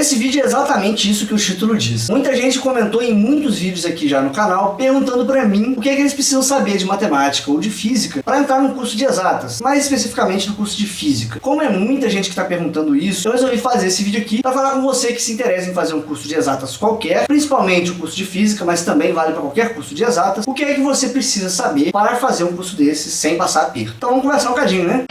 Esse vídeo é exatamente isso que o título diz. Muita gente comentou em muitos vídeos aqui já no canal, perguntando pra mim o que é que eles precisam saber de matemática ou de física para entrar no curso de exatas, mais especificamente no curso de física. Como é muita gente que está perguntando isso, eu resolvi fazer esse vídeo aqui para falar com você que se interessa em fazer um curso de exatas qualquer, principalmente o curso de física, mas também vale para qualquer curso de exatas, o que é que você precisa saber para fazer um curso desse sem passar aperto. Então vamos conversar um bocadinho, né?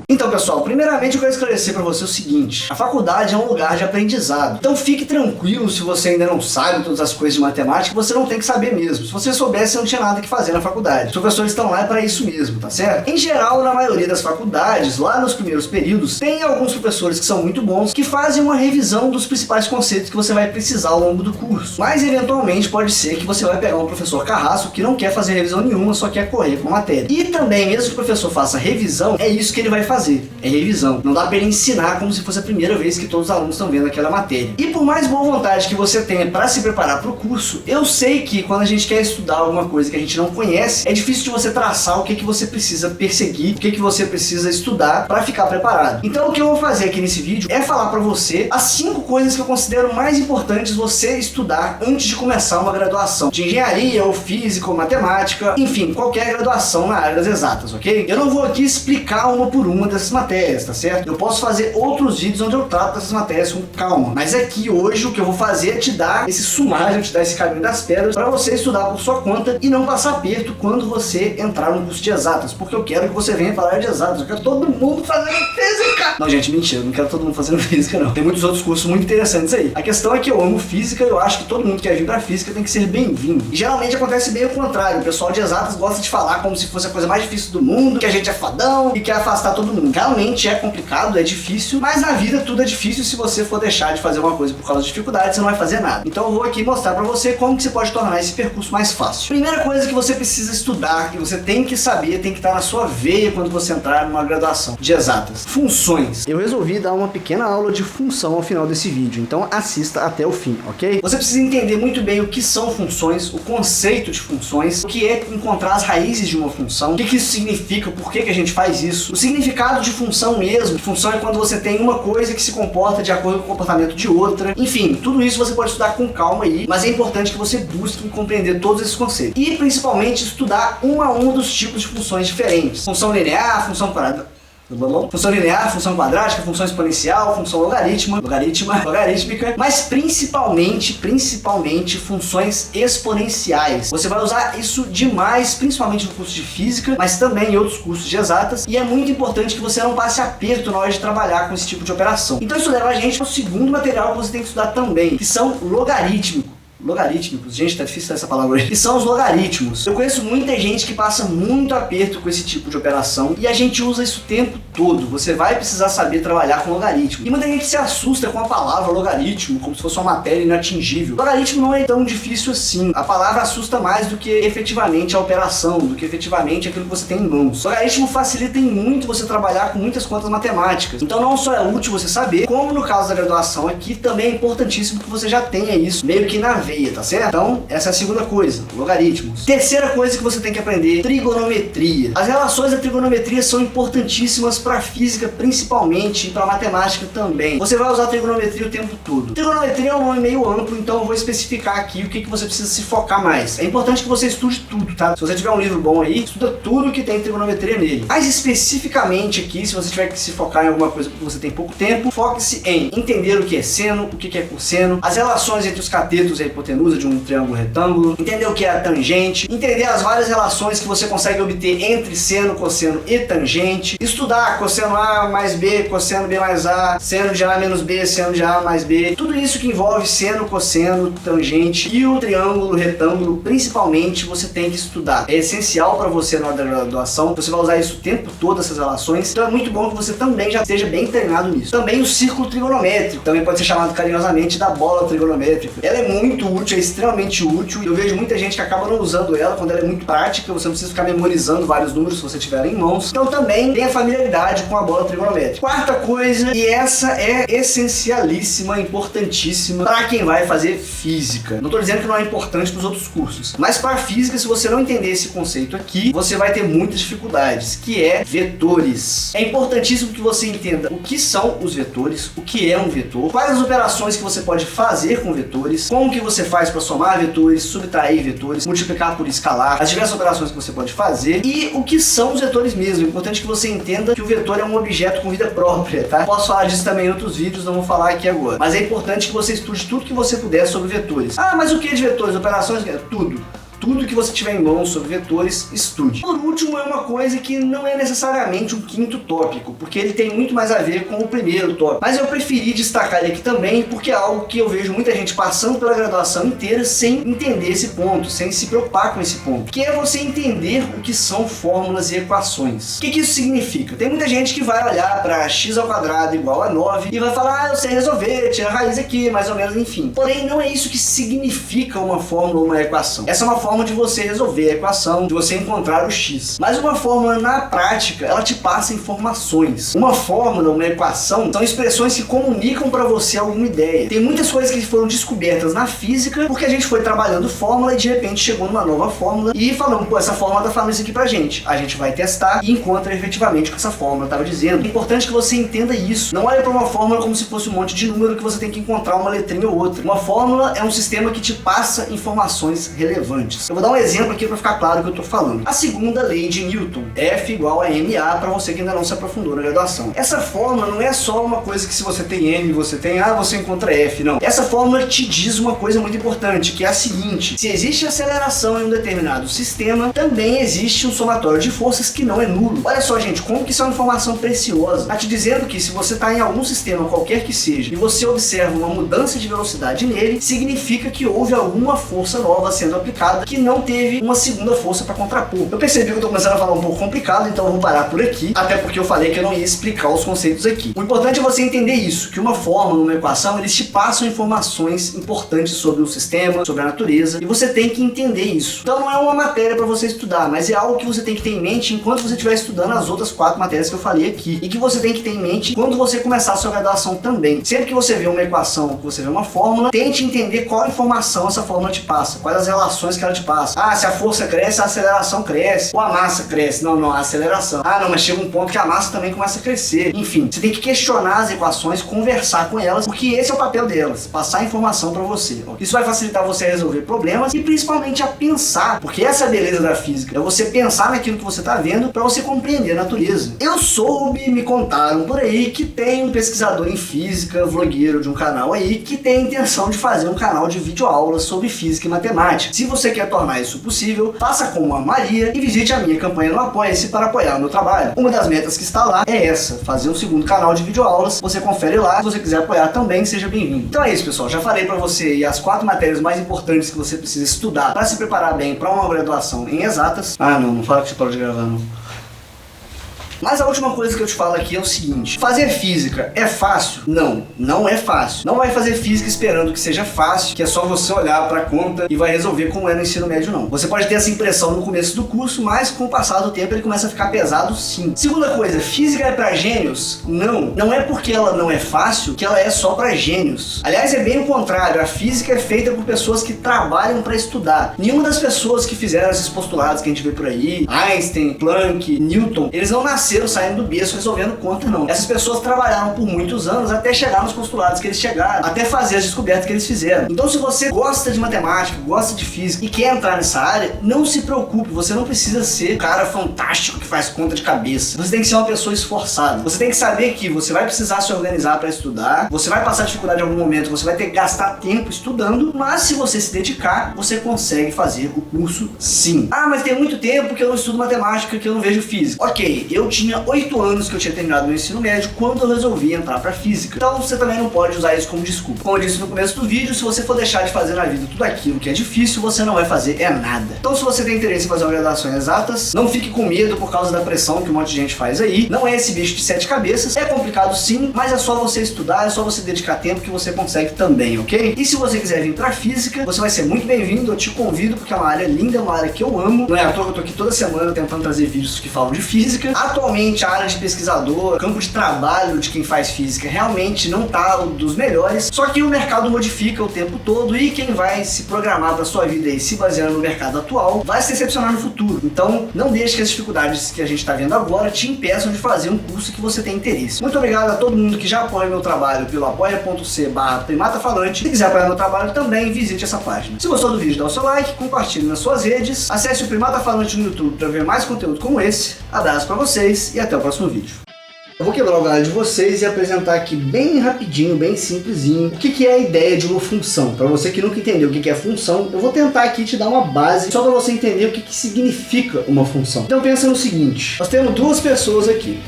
Então, pessoal, primeiramente eu quero esclarecer para você o seguinte: a faculdade é um lugar de aprendizado. Então fique tranquilo se você ainda não sabe todas as coisas de matemática, você não tem que saber mesmo. Se você soubesse, você não tinha nada que fazer na faculdade. Os professores estão lá para isso mesmo, tá certo? Em geral, na maioria das faculdades, lá nos primeiros períodos, tem alguns professores que são muito bons, que fazem uma revisão dos principais conceitos que você vai precisar ao longo do curso. Mas, eventualmente, pode ser que você vai pegar um professor carrasco que não quer fazer revisão nenhuma, só quer correr com a matéria. E também, mesmo que o professor faça revisão, é isso que ele vai fazer. É revisão. Não dá para ele ensinar como se fosse a primeira vez que todos os alunos estão vendo aquela matéria. E por mais boa vontade que você tenha para se preparar para o curso, eu sei que quando a gente quer estudar alguma coisa que a gente não conhece, é difícil de você traçar o que você precisa perseguir, o que você precisa estudar para ficar preparado. Então o que eu vou fazer aqui nesse vídeo é falar para você as 5 coisas que eu considero mais importantes você estudar antes de começar uma graduação de engenharia ou física ou matemática, enfim, qualquer graduação na área das exatas, ok? Eu não vou aqui explicar uma por uma dessas matérias, tá certo? Eu posso fazer outros vídeos onde eu trato dessas matérias com calma, mas aqui hoje o que eu vou fazer é te dar esse sumário, te dar esse caminho das pedras para você estudar por sua conta e não passar aperto quando você entrar no curso de exatas, porque eu quero que você venha para a área de exatas, eu quero todo mundo fazendo física. Não, gente, mentira, eu não quero todo mundo fazendo física, não. Tem muitos outros cursos muito interessantes aí. A questão é que eu amo física e eu acho que todo mundo que quer vir para física tem que ser bem-vindo. E geralmente acontece bem o contrário, o pessoal de exatas gosta de falar como se fosse a coisa mais difícil do mundo, que a gente é fadão e quer afastar todo mundo. Realmente é complicado, é difícil, mas na vida tudo é difícil. Se você for deixar de fazer uma coisa por causa de dificuldade, você não vai fazer nada. Então eu vou aqui mostrar pra você como que você pode tornar esse percurso mais fácil. Primeira coisa que você precisa estudar, que você tem que saber, tem que estar na sua veia quando você entrar numa graduação de exatas: funções. Eu resolvi dar uma pequena aula de função ao final desse vídeo, então assista até o fim, ok? Você precisa entender muito bem o que são funções, o conceito de funções, o que é encontrar as raízes de uma função, o que isso significa, por que a gente faz isso, o significado de função mesmo. Função é quando você tem uma coisa que se comporta de acordo com o comportamento de outra. Enfim, tudo isso você pode estudar com calma aí, mas é importante que você busque compreender todos esses conceitos. E principalmente estudar um a um dos tipos de funções diferentes. Função linear, função linear, função quadrática, função exponencial, função logarítmica, mas principalmente funções exponenciais. Você vai usar isso demais, principalmente no curso de física, mas também em outros cursos de exatas, e é muito importante que você não passe aperto na hora de trabalhar com esse tipo de operação. Então isso leva a gente ao segundo material que você tem que estudar também, que são logarítmicos. Gente, tá difícil essa palavra aí. Que são os logaritmos. Eu conheço muita gente que passa muito aperto com esse tipo de operação e a gente usa isso o tempo todo. Você vai precisar saber trabalhar com logaritmo. E muita gente se assusta com a palavra logaritmo, como se fosse uma matéria inatingível. Logaritmo não é tão difícil assim. A palavra assusta mais do que efetivamente a operação, do que efetivamente aquilo que você tem em mãos. Logaritmo facilita muito você trabalhar com muitas contas matemáticas. Então não só é útil você saber, como no caso da graduação aqui, também é importantíssimo que você já tenha isso meio que na veia, tá certo? Então, essa é a segunda coisa, logaritmos. Terceira coisa que você tem que aprender: trigonometria. As relações da trigonometria são importantíssimas para física principalmente e para matemática também. Você vai usar trigonometria o tempo todo. Trigonometria é um nome meio amplo, então eu vou especificar aqui o que você precisa se focar mais. É importante que você estude tudo, tá? Se você tiver um livro bom aí, estuda tudo que tem trigonometria nele. Mais especificamente aqui, se você tiver que se focar em alguma coisa que você tem pouco tempo, foque-se em entender o que é seno, o que é cosseno, as relações entre os catetos e a hipotenusa de um triângulo retângulo, entender o que é a tangente, entender as várias relações que você consegue obter entre seno, cosseno e tangente, estudar cosseno A mais B, cosseno B mais A, seno de A menos B, seno de A mais B, tudo isso que envolve seno, cosseno, tangente e o triângulo, retângulo, principalmente você tem que estudar. É essencial para você na hora da graduação, você vai usar isso o tempo todo, essas relações, então é muito bom que você também já esteja bem treinado nisso. Também o círculo trigonométrico, também pode ser chamado carinhosamente da bola trigonométrica. Ela é muito útil, é extremamente útil. Eu vejo muita gente que acaba não usando ela quando ela é muito prática. Você não precisa ficar memorizando vários números se você tiver em mãos. Então também tenha familiaridade habilidade com a bola trigonométrica. Quarta coisa, e essa é essencialíssima, importantíssima para quem vai fazer física. Não tô dizendo que não é importante para os outros cursos, mas para física, se você não entender esse conceito aqui, você vai ter muitas dificuldades, que é vetores. É importantíssimo que você entenda o que são os vetores, o que é um vetor, quais as operações que você pode fazer com vetores, como que você faz para somar vetores, subtrair vetores, multiplicar por escalar, as diversas operações que você pode fazer e o que são os vetores mesmo. É importante que você entenda que o vetor é um objeto com vida própria, tá? Posso falar disso também em outros vídeos, não vou falar aqui agora. Mas é importante que você estude tudo que você puder sobre vetores. Ah, mas o que é de vetores? Operações? Tudo. Tudo que você tiver em mãos sobre vetores, estude. Por último, é uma coisa que não é necessariamente um quinto tópico, porque ele tem muito mais a ver com o primeiro tópico. Mas eu preferi destacar ele aqui também, porque é algo que eu vejo muita gente passando pela graduação inteira sem entender esse ponto, sem se preocupar com esse ponto, que é você entender o que são fórmulas e equações. O que isso significa? Tem muita gente que vai olhar para x² igual a 9 e vai falar, ah, eu sei resolver, tira a raiz aqui, mais ou menos, enfim. Porém, não é isso que significa uma fórmula ou uma equação. Essa é uma forma de você resolver a equação, de você encontrar o x. Mas uma fórmula, na prática, ela te passa informações. Uma fórmula, uma equação, são expressões que comunicam para você alguma ideia. Tem muitas coisas que foram descobertas na física, porque a gente foi trabalhando fórmula e de repente chegou numa nova fórmula e falamos, pô, essa fórmula tá falando isso aqui pra gente. A gente vai testar e encontra efetivamente o que essa fórmula estava dizendo. É importante que você entenda isso. Não olhe para uma fórmula como se fosse um monte de número que você tem que encontrar uma letrinha ou outra. Uma fórmula é um sistema que te passa informações relevantes. Eu vou dar um exemplo aqui para ficar claro o que eu tô falando. A segunda lei de Newton, F igual a ma, para você que ainda não se aprofundou na graduação. Essa fórmula não é só uma coisa que se você tem m, você tem A, você encontra F, não. Essa fórmula te diz uma coisa muito importante, que é a seguinte: se existe aceleração em um determinado sistema, também existe um somatório de forças que não é nulo. Olha só, gente, como que isso é uma informação preciosa. Tá te dizendo que se você está em algum sistema, qualquer que seja, e você observa uma mudança de velocidade nele, significa que houve alguma força nova sendo aplicada que não teve uma segunda força para contrapor. Eu percebi que eu tô começando a falar um pouco complicado, então eu vou parar por aqui, até porque eu falei que eu não ia explicar os conceitos aqui. O importante é você entender isso, que uma fórmula, uma equação, eles te passam informações importantes sobre o sistema, sobre a natureza, e você tem que entender isso. Então não é uma matéria para você estudar, mas é algo que você tem que ter em mente enquanto você estiver estudando as outras 4 matérias que eu falei aqui, e que você tem que ter em mente quando você começar a sua graduação também. Sempre que você vê uma equação, que você vê uma fórmula, tente entender qual informação essa fórmula te passa, quais as relações que ela te passa. Ah, se a força cresce, a aceleração cresce. Ou a massa cresce. Não, a aceleração. Ah, não, mas chega um ponto que a massa também começa a crescer. Enfim, você tem que questionar as equações, conversar com elas, porque esse é o papel delas, passar informação para você. Isso vai facilitar você a resolver problemas e principalmente a pensar, porque essa é a beleza da física, é você pensar naquilo que você está vendo para você compreender a natureza. Eu soube, me contaram por aí, que tem um pesquisador em física, vlogueiro de um canal aí, que tem a intenção de fazer um canal de videoaulas sobre física e matemática. Se você quer tornar isso possível, faça como a Maria e visite a minha campanha no Apoia-se para apoiar o meu trabalho. Uma das metas que está lá é essa, fazer um segundo canal de videoaulas. Você confere lá, se você quiser apoiar também, seja bem-vindo. Então é isso, pessoal, já falei para você aí as 4 matérias mais importantes que você precisa estudar para se preparar bem para uma graduação em exatas. Ah, não fala que você parou de gravar, não. Mas a última coisa que eu te falo aqui é o seguinte: fazer física é fácil? Não, não é fácil. Não vai fazer física esperando que seja fácil, que é só você olhar para a conta e vai resolver como é no ensino médio, não. Você pode ter essa impressão no começo do curso, mas com o passar do tempo ele começa a ficar pesado, sim. Segunda coisa, física é para gênios? Não. Não é porque ela não é fácil que ela é só para gênios. Aliás, é bem o contrário. A física é feita por pessoas que trabalham para estudar. Nenhuma das pessoas que fizeram esses postulados que a gente vê por aí, Einstein, Planck, Newton, eles não nasceram saindo do berço resolvendo conta, não. Essas pessoas trabalharam por muitos anos até chegar nos postulados que eles chegaram, até fazer as descobertas que eles fizeram. Então, se você gosta de matemática, gosta de física e quer entrar nessa área, não se preocupe, você não precisa ser um cara fantástico que faz conta de cabeça. Você tem que ser uma pessoa esforçada. Você tem que saber que você vai precisar se organizar para estudar, você vai passar dificuldade em algum momento, você vai ter que gastar tempo estudando, mas se você se dedicar, você consegue fazer o curso sim. Ah, mas tem muito tempo que eu não estudo matemática, que eu não vejo física. Ok, eu tinha 8 anos que eu tinha terminado meu ensino médio quando eu resolvi entrar para física. Então você também não pode usar isso como desculpa. Como eu disse no começo do vídeo, se você for deixar de fazer na vida tudo aquilo que é difícil, você não vai fazer nada. Então se você tem interesse em fazer uma graduação em exatas, não fique com medo por causa da pressão que um monte de gente faz aí. Não é esse bicho de 7 cabeças. É complicado sim, mas é só você estudar, é só você dedicar tempo que você consegue também, ok? E se você quiser vir para física, você vai ser muito bem-vindo. Eu te convido porque é uma área linda, é uma área que eu amo. Não é à toa que eu tô aqui toda semana tentando trazer vídeos que falam de física. Atualmente Atualmente a área de pesquisador, o campo de trabalho de quem faz física realmente não tá dos melhores, só que o mercado modifica o tempo todo e quem vai se programar para sua vida e se baseando no mercado atual vai se decepcionar no futuro. Então não deixe que as dificuldades que a gente está vendo agora te impeçam de fazer um curso que você tem interesse. Muito obrigado a todo mundo que já apoia meu trabalho pelo apoia.c/primatafalante. Se quiser apoiar meu trabalho também, visite essa página. Se gostou do vídeo, dá o seu like, compartilhe nas suas redes, acesse o Primata Falante no YouTube para ver mais conteúdo como esse. Abraço para vocês e até o próximo vídeo. Eu vou quebrar o galho de vocês e apresentar aqui bem rapidinho, bem simplesinho, o que é a ideia de uma função. Para você que nunca entendeu o que é função, eu vou tentar aqui te dar uma base só para você entender o que significa uma função. Então pensa no seguinte, nós temos duas pessoas aqui.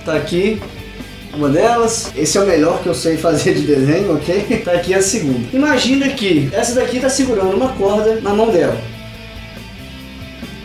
Tá aqui uma delas, esse é o melhor que eu sei fazer de desenho, ok? Tá aqui a segunda. Imagina que essa daqui tá segurando uma corda na mão dela.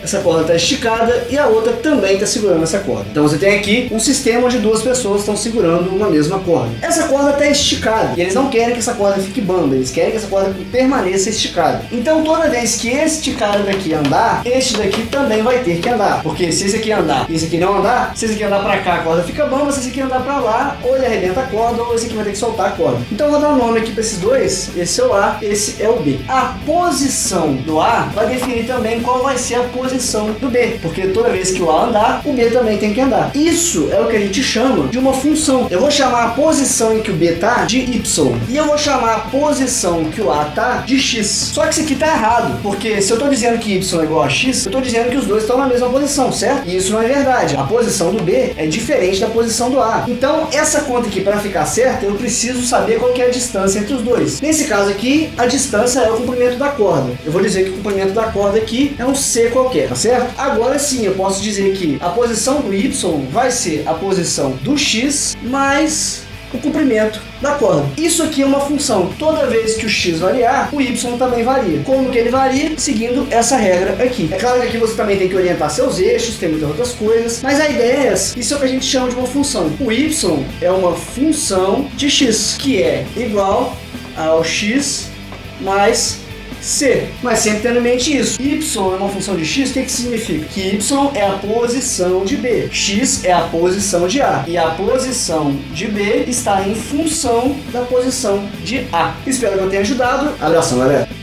Essa corda está esticada e a outra também está segurando essa corda. Então você tem aqui um sistema onde duas pessoas estão segurando uma mesma corda. Essa corda está esticada e eles não querem que essa corda fique bamba, eles querem que essa corda permaneça esticada. Então toda vez que este cara daqui andar, este daqui também vai ter que andar. Porque se esse aqui andar e esse aqui não andar, se esse aqui andar para cá a corda fica bamba, se esse aqui andar para lá, ou ele arrebenta a corda ou esse aqui vai ter que soltar a corda. Então eu vou dar um nome aqui para esses dois, esse é o A, esse é o B. A posição do A vai definir também qual vai ser a posição do B, porque toda vez que o A andar, o B também tem que andar. Isso é o que a gente chama de uma função. Eu vou chamar a posição em que o B tá de Y e eu vou chamar a posição que o A tá de X. Só que isso aqui tá errado, porque se eu tô dizendo que Y é igual a X, eu tô dizendo que os dois estão na mesma posição, certo? E isso não é verdade. A posição do B é diferente da posição do A. Então, essa conta aqui, para ficar certa, eu preciso saber qual que é a distância entre os dois. Nesse caso aqui, a distância é o comprimento da corda. Eu vou dizer que o comprimento da corda aqui é um C qualquer. Tá certo? Agora sim, eu posso dizer que a posição do Y vai ser a posição do X mais o comprimento da corda. Isso aqui é uma função. Toda vez que o X variar, o Y também varia. Como que ele varia? Seguindo essa regra aqui. É claro que aqui você também tem que orientar seus eixos, tem muitas outras coisas, mas a ideia é essa. Isso é o que a gente chama de uma função. O Y é uma função de X, que é igual ao X mais C, mas sempre tendo em mente isso. Y é uma função de X, o que significa? Que Y é a posição de B, X é a posição de A, e a posição de B está em função da posição de A. Espero que eu tenha ajudado. Abração, galera!